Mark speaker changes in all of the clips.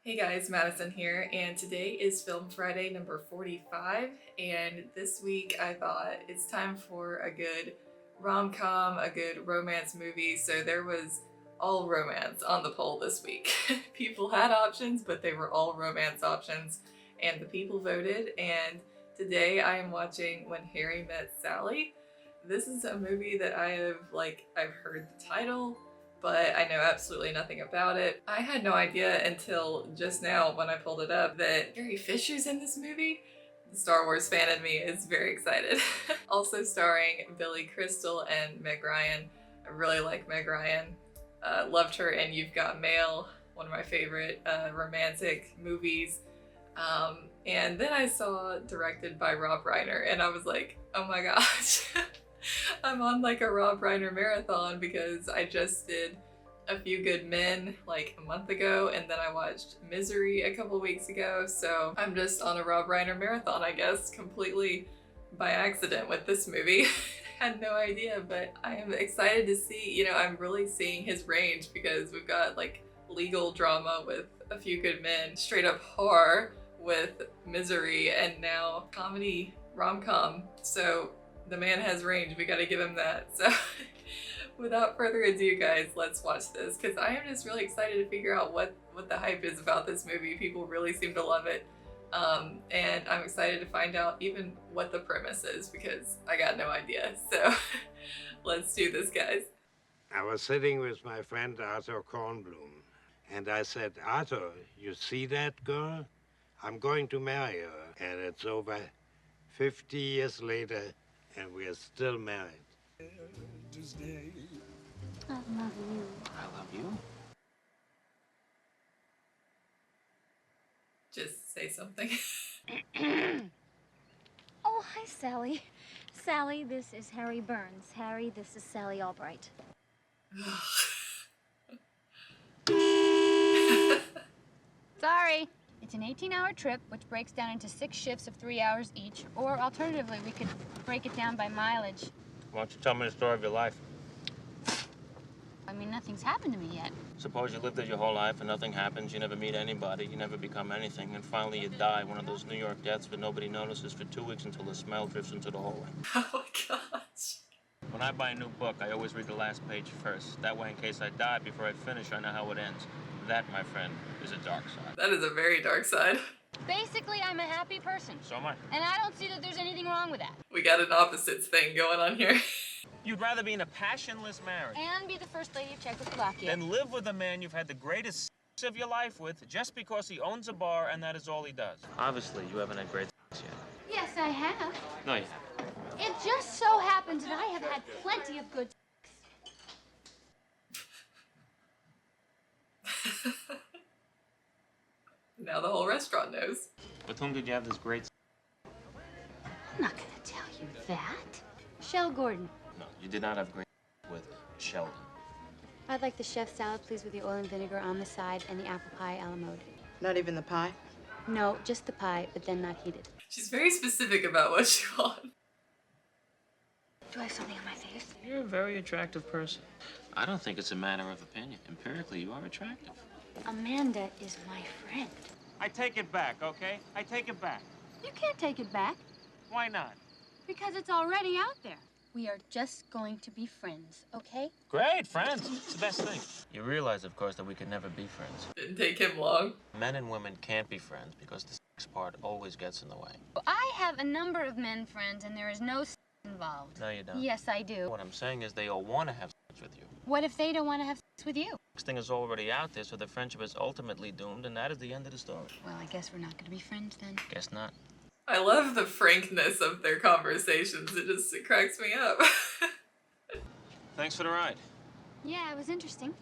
Speaker 1: Hey guys, Madison here, and today is Film Friday number 45, and this week I thought it's time for a good rom-com, a good romance movie, so there was all romance on the poll this week. People had options, but they were all romance options, and the people voted, and today I am watching When Harry Met Sally. This is a movie that I've heard the title, but I know absolutely nothing about it. I had no idea until just now when I pulled it up that Carrie Fisher's in this movie. The Star Wars fan in me is very excited. Also starring Billy Crystal and Meg Ryan. I really like Meg Ryan. Loved her in You've Got Mail, one of my favorite romantic movies. And then I saw directed by Rob Reiner and I was like, oh my gosh. I'm on like a Rob Reiner marathon because I just did A Few Good Men like a month ago, and then I watched Misery a couple weeks ago, so I'm just on a Rob Reiner marathon, I guess, completely by accident with this movie. Had no idea, but I am excited to see, I'm really seeing his range because we've got like legal drama with A Few Good Men, straight up horror with Misery, and now comedy rom-com. So the man has range, we gotta give him that. So without further ado, guys, let's watch this because I am just really excited to figure out what the hype is about this movie. People really seem to love it. And I'm excited to find out even what the premise is because I got no idea. So let's do this, guys.
Speaker 2: I was sitting with my friend Arthur Kornblum, and I said, Arthur, you see that girl? I'm going to marry her. And it's over 50 years later, and we are still married.
Speaker 3: I love you.
Speaker 4: I love you.
Speaker 1: Just say something.
Speaker 3: Oh, hi, Sally. Sally, this is Harry Burns. Harry, this is Sally Albright. Sorry. It's an 18-hour trip, which breaks down into 6 shifts of 3 hours each, or alternatively, we could break it down by mileage.
Speaker 4: Why don't you tell me the story of your life?
Speaker 3: I mean, nothing's happened to me yet.
Speaker 4: Suppose you lived there your whole life and nothing happens, you never meet anybody, you never become anything, and finally you die, one of those New York deaths where nobody notices for 2 weeks until the smell drifts into the hallway.
Speaker 1: Oh my gosh.
Speaker 4: When I buy a new book, I always read the last page first. That way, in case I die before I finish, I know how it ends. That, my friend, is a dark side.
Speaker 1: That is a very dark side.
Speaker 3: Basically, I'm a happy person.
Speaker 4: So am I.
Speaker 3: And I don't see that there's anything wrong with that.
Speaker 1: We got an opposites thing going on here.
Speaker 4: You'd rather be in a passionless marriage
Speaker 3: And be the first lady of Czechoslovakia.
Speaker 4: than live with a man you've had the greatest sex of your life with just because he owns a bar and that is all he does. Obviously, you haven't had great sex yet.
Speaker 3: Yes, I have.
Speaker 4: No, you haven't.
Speaker 3: It just so happens that I have had plenty of good
Speaker 1: Now the whole restaurant knows.
Speaker 4: With whom did you have this great sex?
Speaker 3: I'm not gonna tell you that. Shell Gordon.
Speaker 4: No, you did not have great sex with Sheldon.
Speaker 5: I'd like the chef salad, please, with the oil and vinegar on the side and the apple pie a la mode.
Speaker 6: Not even the pie?
Speaker 5: No, just the pie, but then not heated.
Speaker 1: She's very specific about what she wants.
Speaker 5: Do I have something on my face?
Speaker 4: You're a very attractive person. I don't think it's a matter of opinion. Empirically, you are attractive.
Speaker 5: Amanda is my friend.
Speaker 4: I take it back, okay? I take it back.
Speaker 3: You can't take it back
Speaker 4: Why not?
Speaker 3: because it's already out there. We are just going to be friends, okay?
Speaker 4: Great, friends. It's the best thing. You realize, of course, that we could never be friends.
Speaker 1: Didn't take him long.
Speaker 4: Men and women can't be friends because the sex part always gets in the way.
Speaker 3: I have a number of men friends, and there is no sex involved.
Speaker 4: No, you don't.
Speaker 3: Yes, I do.
Speaker 4: What I'm saying is they all want to have sex with you.
Speaker 3: What if they don't want to have sex with you?
Speaker 4: This thing is already out there, so the friendship is ultimately doomed, and that is the end of the story.
Speaker 3: Well, I guess we're not going to be friends then.
Speaker 4: Guess not.
Speaker 1: I love the frankness of their conversations. It cracks me up.
Speaker 4: Thanks for the ride.
Speaker 3: Yeah, it was interesting.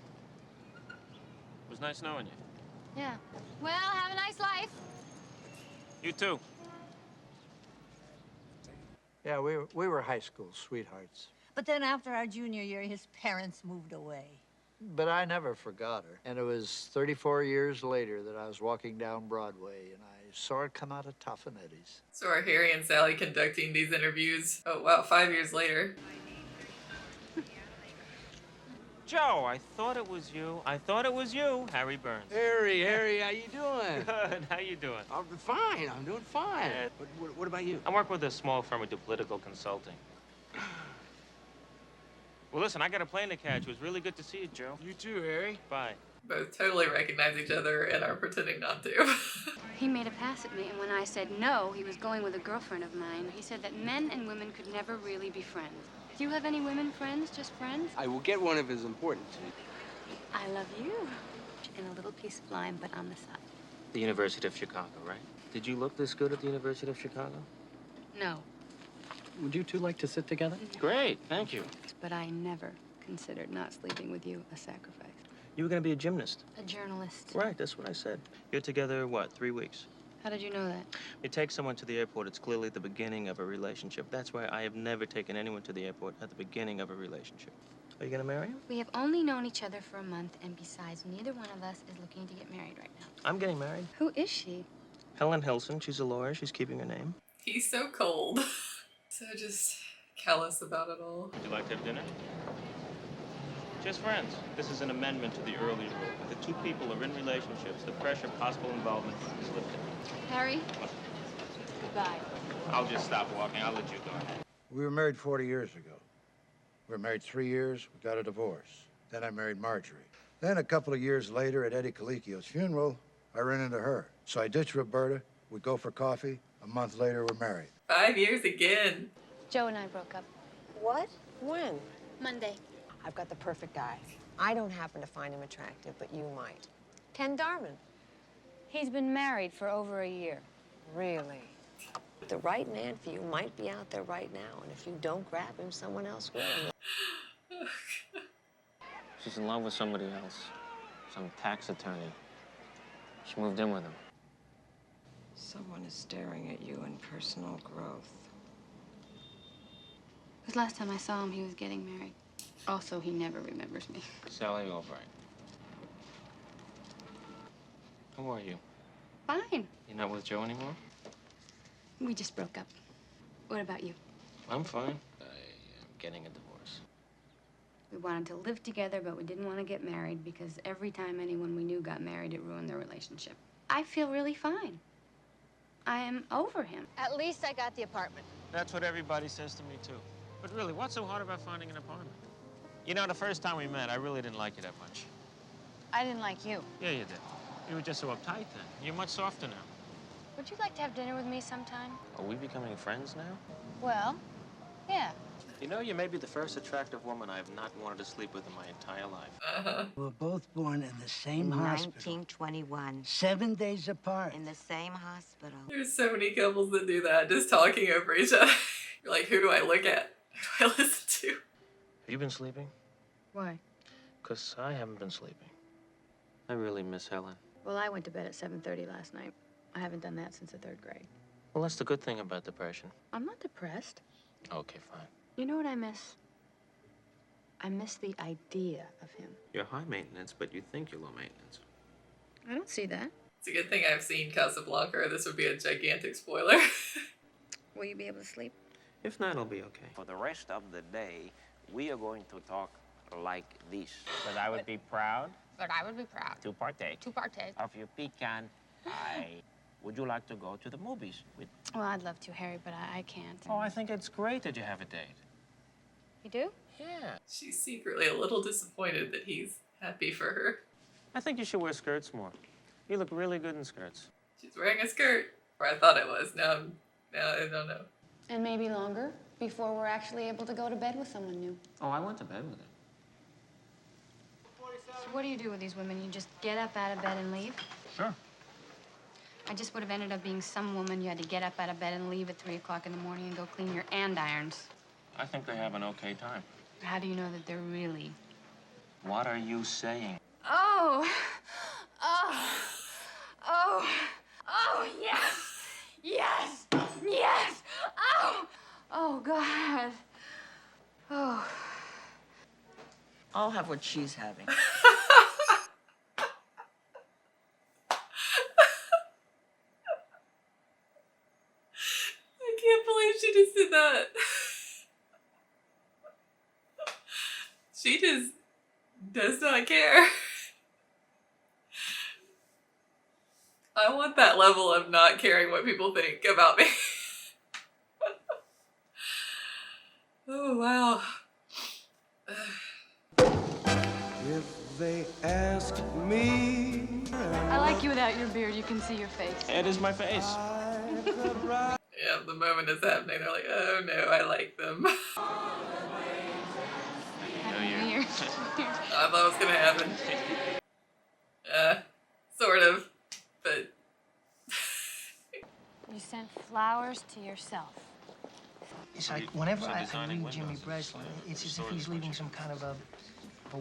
Speaker 4: It was nice knowing you.
Speaker 3: Yeah. Well, have a nice life.
Speaker 4: You too.
Speaker 7: Yeah, we were high school sweethearts.
Speaker 8: But then after our junior year, his parents moved away.
Speaker 7: But I never forgot her. And it was 34 years later that I was walking down Broadway and I saw her come out of Toffanetti's.
Speaker 1: So are Harry and Sally conducting these interviews? Oh wow, 5 years later.
Speaker 4: Joe, I thought it was you. I thought it was you, Harry Burns.
Speaker 7: Harry, how you doing?
Speaker 6: doing?
Speaker 4: Good. How you doing?
Speaker 6: I'm fine. I'm doing fine. What about you?
Speaker 4: I work with a small firm we do political consulting. Well, listen, I got a plane to catch. It was really good to see you, Joe.
Speaker 6: You too, Harry.
Speaker 4: Bye.
Speaker 1: Both totally recognize each other and are pretending not to.
Speaker 3: He made a pass at me, and when I said no, he was going with a girlfriend of mine. He said that men and women could never really be friends. Do you have any women friends, just friends?
Speaker 6: I will get one if it's important to you.
Speaker 3: I love you. And a little piece of lime, but on the side.
Speaker 4: The University of Chicago, right? Did you look this good at the University of Chicago?
Speaker 3: No,
Speaker 9: Would you two like to sit together?
Speaker 4: Great, thank you.
Speaker 3: but I never considered not sleeping with you a sacrifice.
Speaker 4: You were going to be a gymnast.
Speaker 3: A journalist.
Speaker 4: Right, that's what I said. You're together, what, 3 weeks?
Speaker 3: How did you know that?
Speaker 4: You take someone to the airport, it's clearly the beginning of a relationship. That's why I have never taken anyone to the airport at the beginning of a relationship. Are you going to marry him?
Speaker 3: We have only known each other for a month, and besides, neither one of us is looking to get married right now.
Speaker 4: I'm getting married.
Speaker 3: Who is she?
Speaker 4: Helen Hilson, she's a lawyer. She's keeping her name.
Speaker 1: He's so cold. So just callous about it all.
Speaker 4: Would you like to have dinner? Just friends. This is an amendment to the earlier rule. If the two people are in relationships, the pressure of possible involvement is lifted.
Speaker 3: Harry? Goodbye.
Speaker 4: I'll just stop walking. I'll let you go ahead.
Speaker 7: We were married 40 years ago. We were married 3 years, we got a divorce. Then I married Marjorie. Then a couple of years later at Eddie Colicchio's funeral, I ran into her. So I ditched Roberta, we go for coffee. A month later, we're married.
Speaker 1: 5 years again.
Speaker 3: Joe and I broke up
Speaker 10: What? When?
Speaker 3: Monday.
Speaker 10: I've got the perfect guy. I don't happen to find him attractive, but you might. Ken Darman.
Speaker 3: He's been married for over a year.
Speaker 10: Really? The right man for you might be out there right now, and if you don't grab him, someone else will.
Speaker 4: She's in love with somebody else. Some tax attorney. She moved in with him.
Speaker 10: Someone is staring at you in personal growth.
Speaker 3: Because last time I saw him, he was getting married. Also, he never remembers me.
Speaker 4: Sally Albright. How are you?
Speaker 3: Fine.
Speaker 4: You're not with Joe anymore?
Speaker 3: We just broke up. What about you?
Speaker 4: I'm fine. I am getting a divorce.
Speaker 3: We wanted to live together, but we didn't want to get married because every time anyone we knew got married, it ruined their relationship. I feel really fine. I am over him.
Speaker 8: At least I got the apartment.
Speaker 4: That's what everybody says to me, too. But really, what's so hard about finding an apartment? You know, the first time we met, I really didn't like you that much.
Speaker 3: I didn't like you.
Speaker 4: Yeah, you did. You were just so uptight then. You're much softer now.
Speaker 3: Would you like to have dinner with me sometime?
Speaker 4: Are we becoming friends now?
Speaker 3: Well, yeah.
Speaker 4: You know, you may be the first attractive woman I have not wanted to sleep with in my entire life.
Speaker 1: Uh-huh.
Speaker 11: We were both born in the same
Speaker 10: In
Speaker 11: hospital.
Speaker 10: 1921.
Speaker 11: 7 days apart.
Speaker 10: In the same hospital.
Speaker 1: There's so many couples that do that, just talking over each other. You're like, who do I look at? Who do I listen to?
Speaker 4: Have you been sleeping?
Speaker 3: Why?
Speaker 4: 'Cause I haven't been sleeping. I really miss Helen.
Speaker 3: Well, I went to bed at 7:30 last night. I haven't done that since the 3rd grade.
Speaker 4: Well, that's the good thing about depression.
Speaker 3: I'm not depressed.
Speaker 4: Okay, fine.
Speaker 3: You know what I miss? I miss the idea of him.
Speaker 4: You're high maintenance, but you think you're low maintenance.
Speaker 3: I don't see that.
Speaker 1: It's a good thing I've seen Casablanca, or this would be a gigantic spoiler.
Speaker 3: Will you be able to sleep?
Speaker 4: If not, I'll be okay.
Speaker 12: For the rest of the day, we are going to talk like this. But I would be proud
Speaker 8: But I would be proud
Speaker 12: to partake
Speaker 8: to partake.
Speaker 12: of your pecan pie. Would you like to go to the movies with?
Speaker 3: Well, I'd love to, Harry, but I can't.
Speaker 4: Oh, I think it's great that you have a date.
Speaker 3: You do?
Speaker 4: Yeah.
Speaker 1: She's secretly a little disappointed that he's happy for her.
Speaker 4: I think you should wear skirts more. You look really good in skirts.
Speaker 1: She's wearing a skirt. Or I thought it was. Now I don't know.
Speaker 3: And maybe longer, before we're actually able to go to bed with someone new.
Speaker 4: Oh, I went to bed with her.
Speaker 3: So what do you do with these women? You just get up out of bed and leave?
Speaker 4: Sure.
Speaker 3: I just would have ended up being some woman you had to get up out of bed and leave at 3 o'clock in the morning and go clean your andirons.
Speaker 4: I think they have an okay time.
Speaker 3: How do you know that they're really?
Speaker 4: What are you saying?
Speaker 3: Oh! Oh! Oh! Oh, yes! Yes! Yes! Oh! Oh, God. Oh.
Speaker 10: I'll have what she's having.
Speaker 1: I can't believe she just did that. She just does not care. I want that level of not caring what people think about me. Oh, wow.
Speaker 13: If they ask me,
Speaker 3: I like you without your beard. You can see your face.
Speaker 4: It is my face.
Speaker 1: Yeah, the moment is happening. They're like, oh no, I like them.
Speaker 3: Happy New Year.
Speaker 1: I thought it was gonna happen. Sort of, but.
Speaker 5: You sent flowers to yourself.
Speaker 11: It's like whenever I
Speaker 4: designing
Speaker 11: read Jimmy
Speaker 4: windows.
Speaker 11: Breslin, it's as if he's leaving some kind of a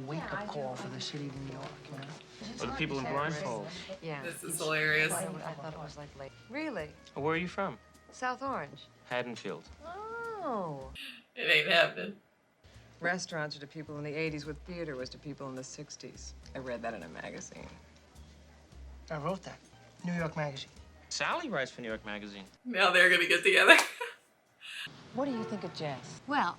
Speaker 11: wake-up call for the city of New York, you know?
Speaker 4: For the people in blindfolds.
Speaker 10: Yeah.
Speaker 1: This is hilarious.
Speaker 10: I thought it was like late. Really?
Speaker 4: Where are you from?
Speaker 10: South Orange.
Speaker 4: Haddonfield.
Speaker 10: Oh.
Speaker 1: It ain't happening.
Speaker 14: Restaurants are to people in the 80s what theater was to people in the 60s. I read that in a magazine.
Speaker 11: I wrote that. New York Magazine.
Speaker 4: Sally writes for New York Magazine.
Speaker 1: Now they're gonna get together.
Speaker 10: What do you think of Jess?
Speaker 5: Well,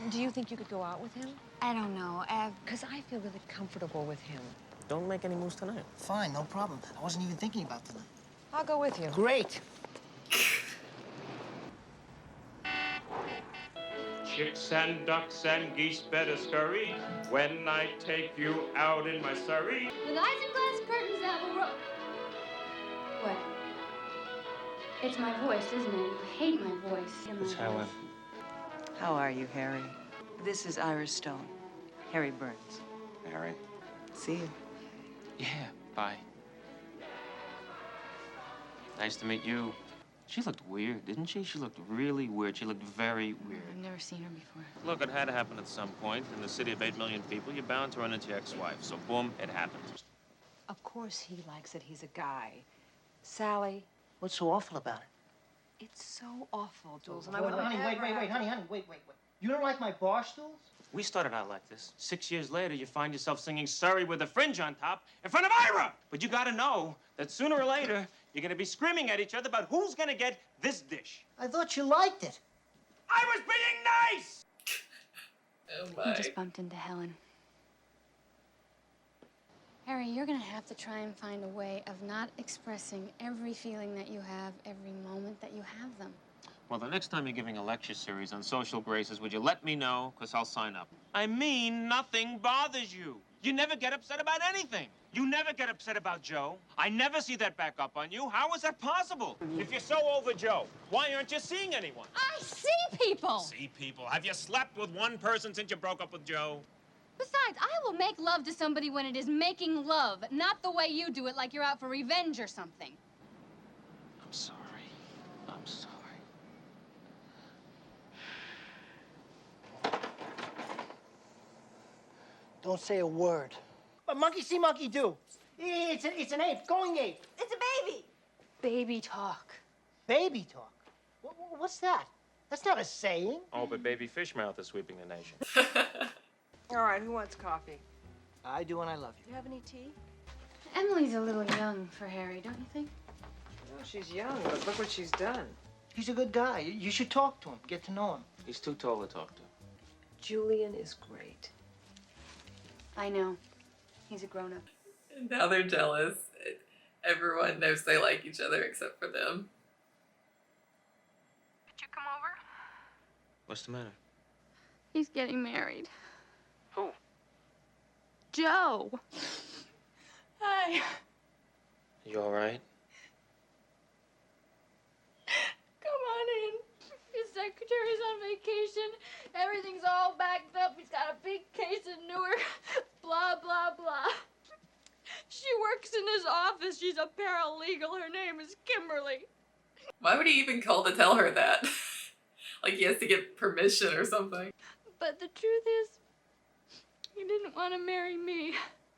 Speaker 10: Do you think you could go out with him?
Speaker 5: I don't know.
Speaker 10: Because I feel really comfortable with him. Don't make any moves tonight.
Speaker 11: Fine, no problem. I wasn't even thinking about tonight.
Speaker 10: I'll go with you.
Speaker 11: Great.
Speaker 4: Chicks and ducks and geese better scurry when I take you out in my surrey.
Speaker 3: With isinglass curtains that will roll. What? It's my voice, isn't it? I hate my voice.
Speaker 4: It's Helen.
Speaker 14: How are you, Harry? This is Iris Stone. Harry Burns.
Speaker 4: Harry.
Speaker 14: See you.
Speaker 4: Yeah, bye. Nice to meet you. She looked weird, didn't she? She looked really weird. She looked very weird.
Speaker 3: I've never seen her before.
Speaker 4: Look, it had to happen at some point. In the city of 8 million people, you're bound to run into your ex-wife. So, boom, it happened.
Speaker 10: Of course he likes it. He's a guy. Sally,
Speaker 11: What's so awful about it?
Speaker 10: it's so awful, Jules, and I
Speaker 11: Wait,
Speaker 10: would
Speaker 11: honey,
Speaker 10: never
Speaker 11: wait, honey, wait. You don't like my bar stools?
Speaker 4: We started out like this. 6 years later, you find yourself singing Surrey with a fringe on top in front of Ira. But you gotta know that sooner or later, you're gonna be screaming at each other about who's gonna get this dish.
Speaker 11: I thought you liked it.
Speaker 4: I was being nice!
Speaker 1: Oh
Speaker 3: I
Speaker 1: my.
Speaker 3: just bumped into Helen. Harry, you're gonna have to try and find a way of not expressing every feeling that you have every moment that you have them.
Speaker 4: Well, the next time you're giving a lecture series on social graces, would you let me know? Because I'll sign up. I mean, nothing bothers you. You never get upset about anything. You never get upset about Joe. I never see that back up on you. How is that possible? If you're so over Joe, why aren't you seeing anyone?
Speaker 3: I see people!
Speaker 4: See people. Have you slept with one person since you broke up with Joe?
Speaker 3: Besides, I will make love to somebody when it is making love, not the way you do it like you're out for revenge or something.
Speaker 4: I'm sorry. I'm sorry.
Speaker 11: Don't say a word. But monkey see, monkey do. It's an ape, going ape.
Speaker 8: It's a baby.
Speaker 3: Baby talk.
Speaker 11: Baby talk. What's that? That's not a saying.
Speaker 4: Oh, but baby Fishmouth is sweeping the nation.
Speaker 14: All right, who wants coffee?
Speaker 11: I do and I love
Speaker 14: Do you have any tea?
Speaker 3: Emily's a little young for Harry, don't you think?
Speaker 14: No, she's young, but look what she's done.
Speaker 11: He's a good guy. You should talk to him, get to know him.
Speaker 4: He's too tall to talk to.
Speaker 14: Julian is great.
Speaker 3: I know. He's a grown-up.
Speaker 1: And now they're jealous. Everyone knows they like each other except for them.
Speaker 3: Could you come over?
Speaker 4: What's the matter?
Speaker 3: He's getting married.
Speaker 4: Who?
Speaker 3: Joe. Hi.
Speaker 4: You all right?
Speaker 3: Come on in. His secretary's on vacation. Everything's all backed up. He's got a big case of Newark. Blah, blah, blah. She works in his office. She's a paralegal. Her name is Kimberly.
Speaker 1: Why would he even call to tell her that? Like he has to get permission or something.
Speaker 3: But the truth is, he didn't want to marry me.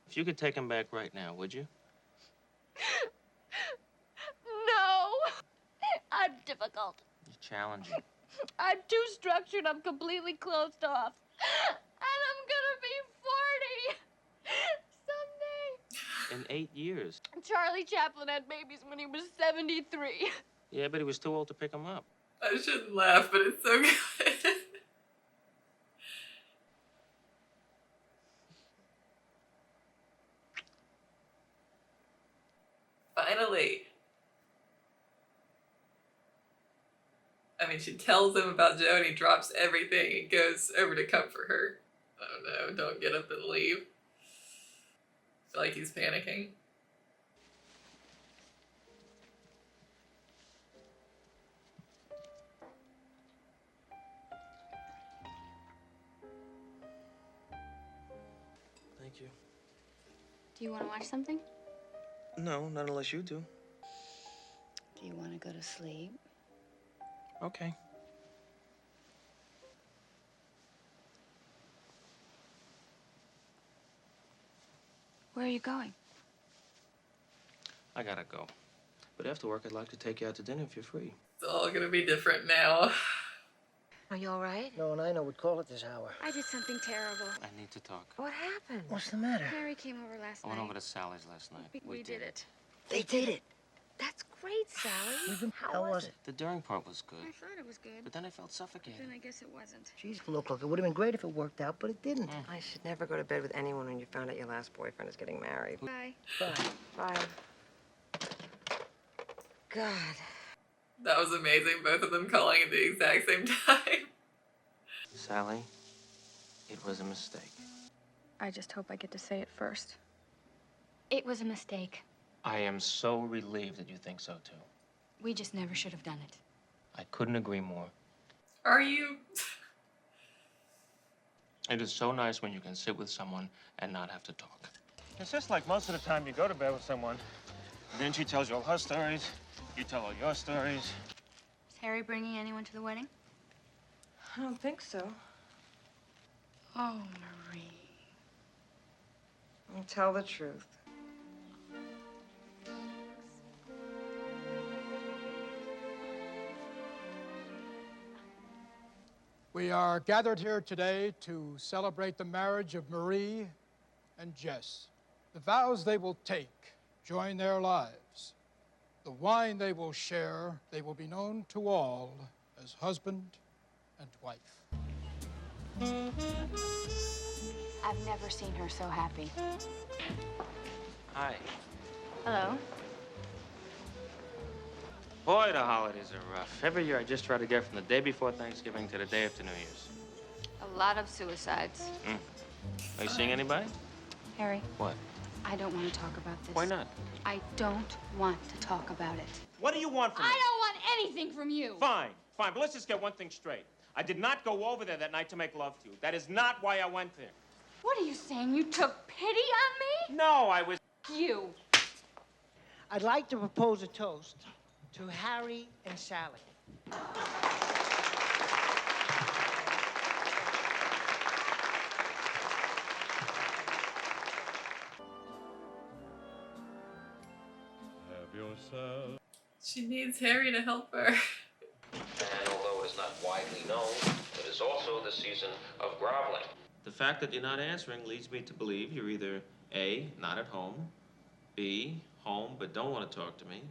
Speaker 4: If you could take him back right now, would you?
Speaker 3: No. I'm difficult.
Speaker 4: You're challenging.
Speaker 3: I'm too structured. I'm completely closed off. And I'm gonna be 40 someday.
Speaker 4: In 8 years.
Speaker 3: Charlie Chaplin had babies when he was 73.
Speaker 4: Yeah, but he was too old to pick him up.
Speaker 1: I shouldn't laugh, but it's so good. kind of late. I mean, she tells him about Joe and he drops everything and goes over to comfort her. Oh no, don't get up and leave. I feel like he's panicking.
Speaker 11: Thank you.
Speaker 5: Do you want to watch something?
Speaker 11: No, not unless you do.
Speaker 5: Do you want to go to sleep?
Speaker 11: Okay.
Speaker 5: Where are you going?
Speaker 11: I gotta go. But after work, I'd like to take you out to dinner if you're free.
Speaker 1: It's all gonna be different now.
Speaker 10: Are you all right?
Speaker 9: No one I know would call at this hour.
Speaker 5: I did something terrible.
Speaker 11: I need to talk.
Speaker 10: What happened?
Speaker 9: What's the matter?
Speaker 5: Harry came over last
Speaker 11: I
Speaker 5: night.
Speaker 11: went over to Sally's last night.
Speaker 5: We did it.
Speaker 10: They did it. That's great, Sally.
Speaker 9: How was it?
Speaker 11: The during part was good.
Speaker 5: I thought it was good.
Speaker 11: But then I felt
Speaker 5: But
Speaker 11: suffocated.
Speaker 5: then I guess it wasn't.
Speaker 9: Jeez, look, it would have been great if it worked out, but it didn't.
Speaker 14: Mm.
Speaker 10: I should never go to bed with anyone when you found out your last boyfriend is getting married.
Speaker 5: Bye.
Speaker 9: Bye.
Speaker 10: Bye. God.
Speaker 1: That was amazing, both of them calling at the exact same time.
Speaker 11: Sally, it was a mistake.
Speaker 3: I just hope I get to say it first.
Speaker 5: It was a mistake.
Speaker 11: I am so relieved that you think so, too.
Speaker 5: We just never should have done it.
Speaker 11: I couldn't agree more.
Speaker 1: Are you?
Speaker 11: It is so nice when you can sit with someone and not have to talk. It's just like most of the time you go to bed with someone, then she tells you all her stories, you tell all your stories.
Speaker 5: Is Harry bringing anyone to the wedding?
Speaker 10: I don't think so.
Speaker 5: Oh, Marie.
Speaker 10: Tell the truth.
Speaker 15: We are gathered here today to celebrate the marriage of Marie and Jess. The vows they will take join their lives. The wine they will share, they will be known to all as husband and wife.
Speaker 5: I've never seen her so happy.
Speaker 11: Hi.
Speaker 5: Hello.
Speaker 11: Boy, the holidays are rough. Every year I just try to get from the day before Thanksgiving to the day after New Year's.
Speaker 5: A lot of suicides.
Speaker 11: Are you seeing anybody?
Speaker 5: Harry,
Speaker 11: What?
Speaker 5: I don't want to talk about this.
Speaker 11: Why not?
Speaker 5: I don't want to talk about it.
Speaker 4: What do you want from me?
Speaker 3: I don't want anything from you.
Speaker 4: Fine, fine, but let's just get one thing straight. I did not go over there that night to make love to you. That is not why I went there.
Speaker 3: What are you saying? You took pity on me?
Speaker 4: No, I was...
Speaker 3: You.
Speaker 9: I'd like to propose a toast to Harry and Sally.
Speaker 1: She needs Harry to help her.
Speaker 16: And although it is not widely known, it is also the season of groveling.
Speaker 11: The fact that you're not answering leads me to believe you're either A, not at home, B, home but don't want to talk to me.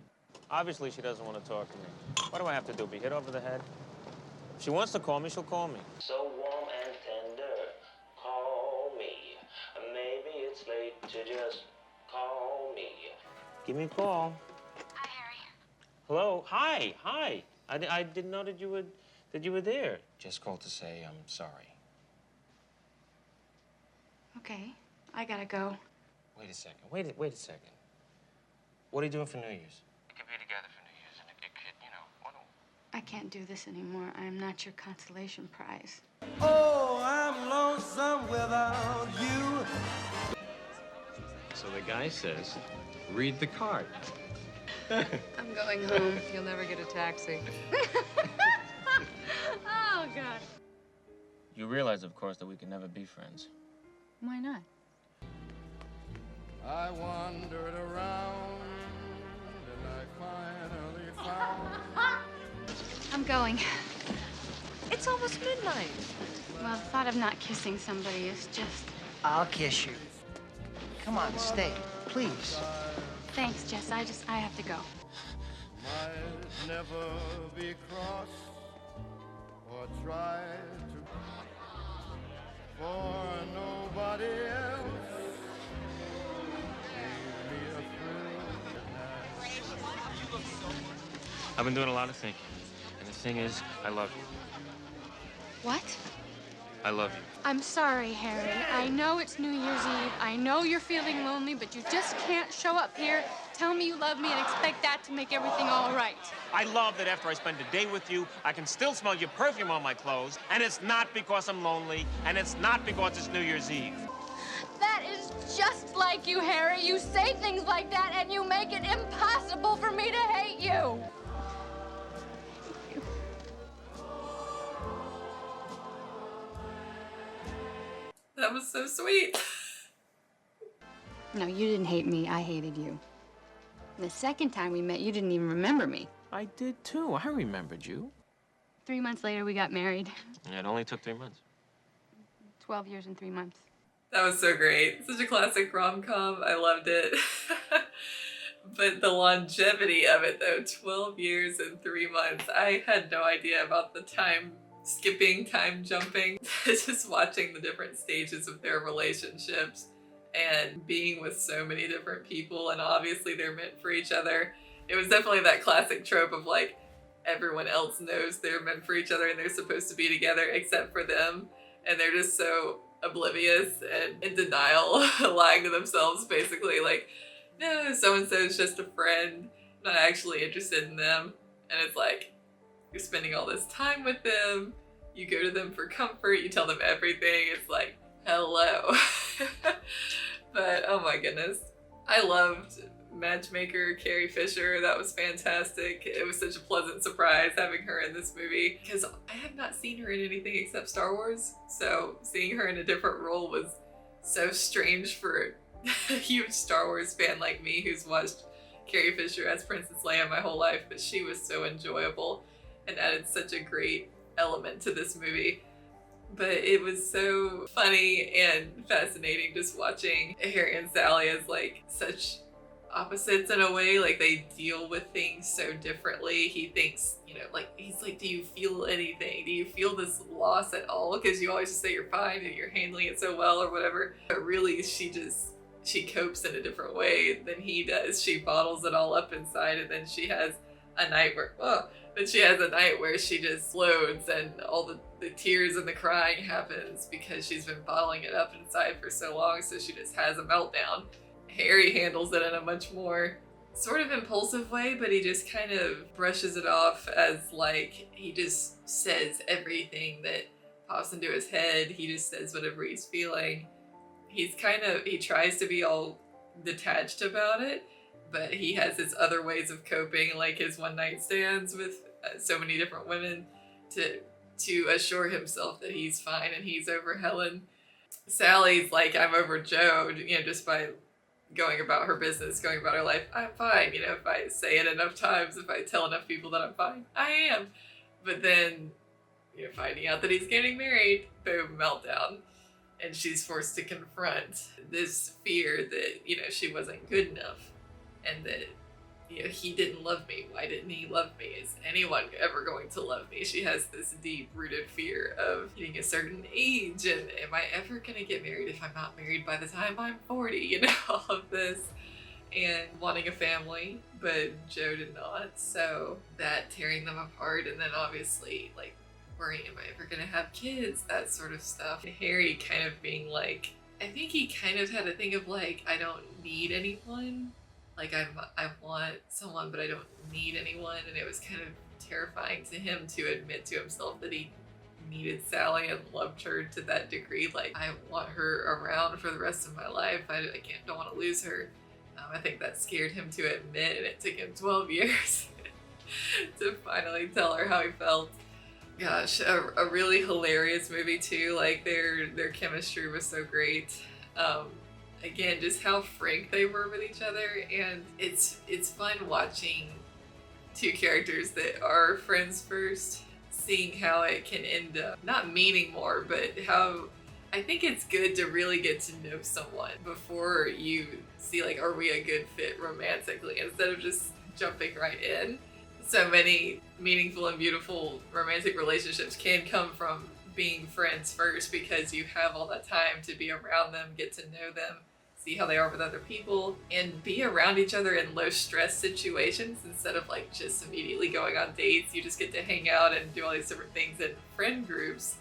Speaker 11: Obviously, she doesn't want to talk to me. What do I have to do, be hit over the head? If she wants to call me, she'll call me.
Speaker 16: So warm and tender, call me. Maybe it's late to just call me.
Speaker 11: Give me a call.
Speaker 5: Hi, Harry.
Speaker 11: Hello? Hi, hi. I didn't know that you were there. Just called to say I'm sorry.
Speaker 5: Okay, I gotta go.
Speaker 11: Wait a second. Wait a second. What are you doing for New Year's? We could be together for New Year's, and it could, you know, what?
Speaker 5: I can't do this anymore. I am not your consolation prize.
Speaker 13: Oh, I'm lonesome without you.
Speaker 17: So the guy says, read the card.
Speaker 14: I'm going home. You'll never get a taxi.
Speaker 3: Oh, God.
Speaker 11: You realize, of course, that we can never be friends.
Speaker 3: Why not?
Speaker 13: I wandered around and I finally found.
Speaker 5: I'm going.
Speaker 10: It's almost midnight.
Speaker 5: Well, the thought of not kissing somebody is just...
Speaker 9: I'll kiss you. Come on, stay, please.
Speaker 5: Thanks, Jess. I have to go.
Speaker 13: Might never be cross or try to, for nobody else gave me a thrill.
Speaker 4: I've been doing a lot of thinking. And the thing is, I love you.
Speaker 3: What?
Speaker 4: I love you.
Speaker 3: I'm sorry, Harry. I know it's New Year's Eve. I know you're feeling lonely, but you just can't show up here, tell me you love me, and expect that to make everything all right.
Speaker 4: I love that after I spend a day with you, I can still smell your perfume on my clothes. And it's not because I'm lonely, and it's not because it's New Year's Eve.
Speaker 3: That is just like you, Harry. You say things like that, and you make it impossible for me to hate you.
Speaker 1: That was so sweet.
Speaker 5: No, you didn't hate me. I hated you. And the second time we met, you didn't even remember me.
Speaker 4: I did too. I remembered you.
Speaker 5: 3 months later, we got married.
Speaker 4: It only took 3 months.
Speaker 5: 12 years and 3 months.
Speaker 1: That was so great. Such a classic rom-com. I loved it. But the longevity of it, though, 12 years and 3 months. I had no idea about the time skipping, time jumping. Just watching the different stages of their relationships and being with so many different people, and obviously they're meant for each other. It was definitely that classic trope of like, everyone else knows they're meant for each other and they're supposed to be together except for them. And they're just so oblivious and in denial, lying to themselves basically, like, no, so-and-so is just a friend, I'm not actually interested in them. And it's like, you're spending all this time with them, you go to them for comfort, you tell them everything, it's like, hello. But oh my goodness. I loved matchmaker Carrie Fisher. That was fantastic. It was such a pleasant surprise having her in this movie because I have not seen her in anything except Star Wars. So seeing her in a different role was so strange for a huge Star Wars fan like me who's watched Carrie Fisher as Princess Leia my whole life, but she was so enjoyable and added such a great element to this movie. But it was so funny and fascinating just watching Harry and Sally as like such opposites in a way. Like they deal with things so differently. He thinks, you know, like he's like, do you feel anything? Do you feel this loss at all? Because you always just say you're fine and you're handling it so well or whatever. But really she copes in a different way than he does. She bottles it all up inside, and then she has a night where she just loads and all the tears and the crying happens because she's been bottling it up inside for so long, so she just has a meltdown. Harry handles it in a much more sort of impulsive way, but he just kind of brushes it off as like he just says everything that pops into his head. He just says whatever he's feeling. He tries to be all detached about it, but he has his other ways of coping, like his one-night stands with so many different women to assure himself that he's fine and he's over Helen. Sally's like, I'm over Joe, you know, just by going about her business, going about her life. I'm fine, you know, if I say it enough times, if I tell enough people that I'm fine, I am. But then, you know, finding out that he's getting married, boom, meltdown. And she's forced to confront this fear that, you know, she wasn't good enough and that, you know, he didn't love me. Why didn't he love me? Is anyone ever going to love me? She has this deep-rooted fear of hitting a certain age and am I ever going to get married if I'm not married by the time I'm 40? You know, all of this. And wanting a family, but Joe did not. So that tearing them apart, and then obviously, like, worrying, am I ever going to have kids? That sort of stuff. And Harry kind of being like, I think he kind of had a thing of like, I don't need anyone. Like, I want someone, but I don't need anyone. And it was kind of terrifying to him to admit to himself that he needed Sally and loved her to that degree. Like, I want her around for the rest of my life. I don't want to lose her. I think that scared him to admit, and it took him 12 years to finally tell her how he felt. Gosh, a really hilarious movie too. Like their chemistry was so great. Again, just how frank they were with each other, and it's fun watching two characters that are friends first, seeing how it can end up not meaning more, but how I think it's good to really get to know someone before you see like, are we a good fit romantically, instead of just jumping right in. So many meaningful and beautiful romantic relationships can come from being friends first because you have all that time to be around them, get to know them, see how they are with other people, and be around each other in low stress situations instead of like just immediately going on dates. You just get to hang out and do all these different things in friend groups,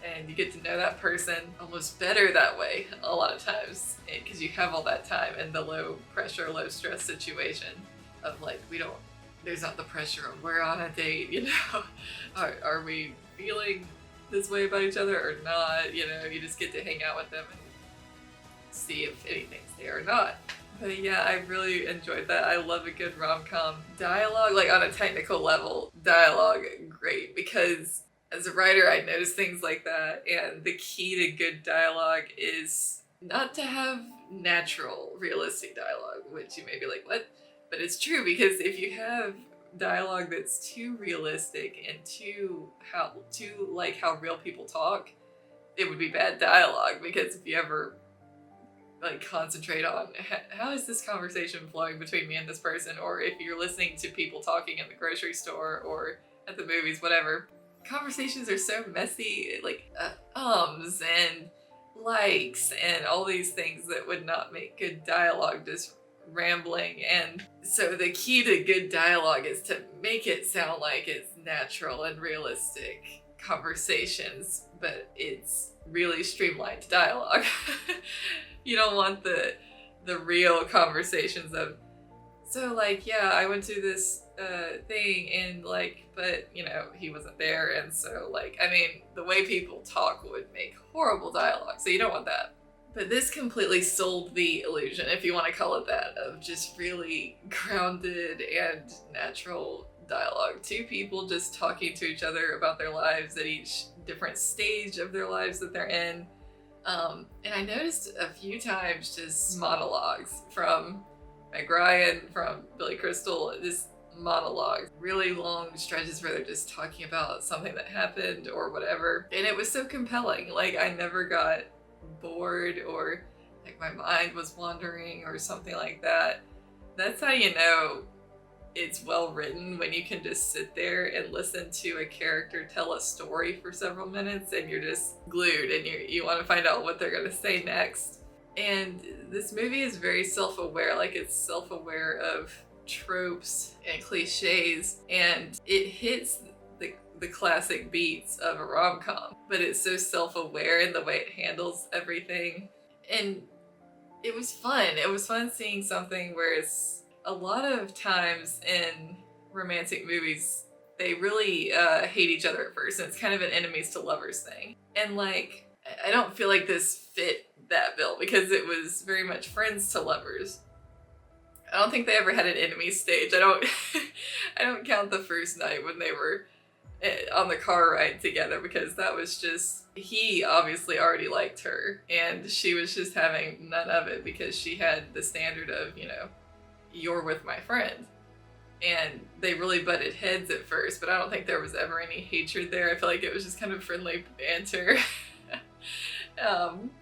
Speaker 1: and you get to know that person almost better that way a lot of times, because you have all that time in the low pressure, low stress situation of like, there's not the pressure of we're on a date, you know, are we feeling this way about each other or not, you know, you just get to hang out with them and see if anything's there or not. But yeah, I really enjoyed that. I love a good rom-com. Dialogue, like on a technical level, dialogue, great, because as a writer, I notice things like that, and the key to good dialogue is not to have natural, realistic dialogue, which you may be like, what? But it's true, because if you have dialogue that's too realistic and too like how real people talk, it would be bad dialogue, because if you ever like concentrate on how is this conversation flowing between me and this person, or if you're listening to people talking in the grocery store or at the movies, whatever, conversations are so messy, like ums and likes and all these things that would not make good dialogue, just rambling. And so the key to good dialogue is to make it sound like it's natural and realistic conversations, but it's really streamlined dialogue. You don't want the real conversations of, so like, yeah, I went to this thing and like, but you know, he wasn't there, and so like, I mean, the way people talk would make horrible dialogue, so you don't want that. But this completely sold the illusion, if you want to call it that, of just really grounded and natural dialogue. Two people just talking to each other about their lives at each different stage of their lives that they're in. And I noticed a few times just monologues from Meg Ryan, from Billy Crystal, just monologues, really long stretches where they're just talking about something that happened or whatever. And it was so compelling. Like, I never got bored or like my mind was wandering or something like that. That's how you know it's well written, when you can just sit there and listen to a character tell a story for several minutes and you're just glued and you want to find out what they're going to say next. And this movie is very self-aware, like it's self-aware of tropes and cliches, and it hits the classic beats of a rom-com, but it's so self-aware in the way it handles everything. And it was fun. It was fun seeing something where it's a lot of times in romantic movies, they really hate each other at first, and it's kind of an enemies to lovers thing. And like, I don't feel like this fit that bill, because it was very much friends to lovers. I don't think they ever had an enemy stage. I don't count the first night when they were on the car ride together, because that was just, he obviously already liked her and she was just having none of it because she had the standard of, you know, you're with my friend. And they really butted heads at first, but I don't think there was ever any hatred there. I feel like it was just kind of friendly banter.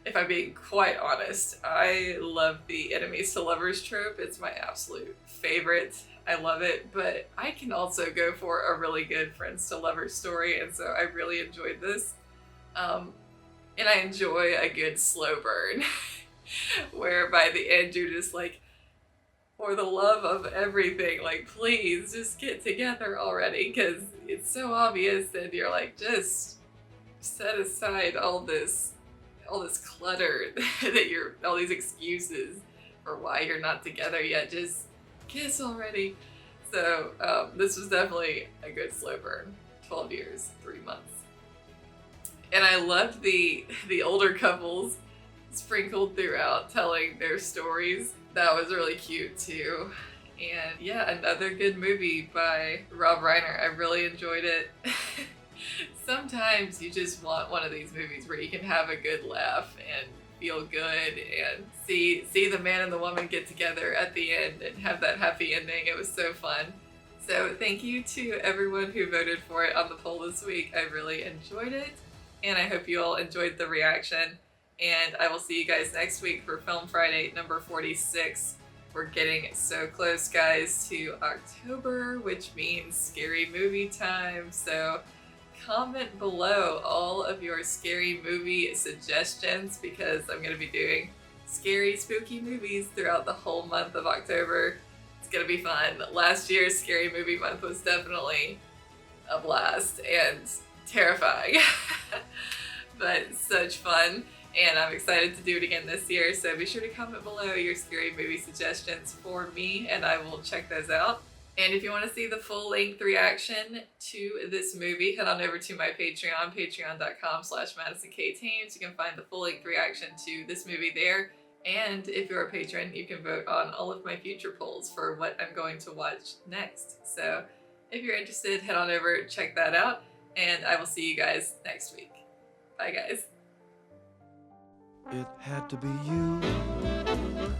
Speaker 1: If I'm being quite honest, I love the enemies to lovers trope. It's my absolute favorite. I love it, but I can also go for a really good friends to lovers story, and so I really enjoyed this. And I enjoy a good slow burn, where by the end you're just like, for the love of everything, like, please just get together already, because it's so obvious, and you're like, just set aside all this clutter that all these excuses for why you're not together yet. Just kiss already. So this was definitely a good slow burn. 12 years, 3 months. And I loved the older couples sprinkled throughout telling their stories. That was really cute too. And yeah, another good movie by Rob Reiner. I really enjoyed it. Sometimes you just want one of these movies where you can have a good laugh and feel good and see the man and the woman get together at the end and have that happy ending. It was so fun. So thank you to everyone who voted for it on the poll this week. I really enjoyed it, and I hope you all enjoyed the reaction. And I will see you guys next week for Film Friday number 46. We're getting so close, guys, to October, which means scary movie time. So comment below all of your scary movie suggestions, because I'm going to be doing scary, spooky movies throughout the whole month of October. It's gonna be fun. Last year's Scary Movie Month was definitely a blast and terrifying, but such fun. And I'm excited to do it again this year. So be sure to comment below your scary movie suggestions for me, and I will check those out. And if you want to see the full-length reaction to this movie, head on over to my Patreon, patreon.com/MadisonKTames. You can find the full-length reaction to this movie there. And if you're a patron, you can vote on all of my future polls for what I'm going to watch next. So if you're interested, head on over, check that out, and I will see you guys next week. Bye, guys.
Speaker 18: It had to be you.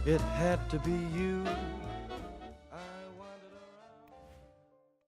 Speaker 18: It had to be you.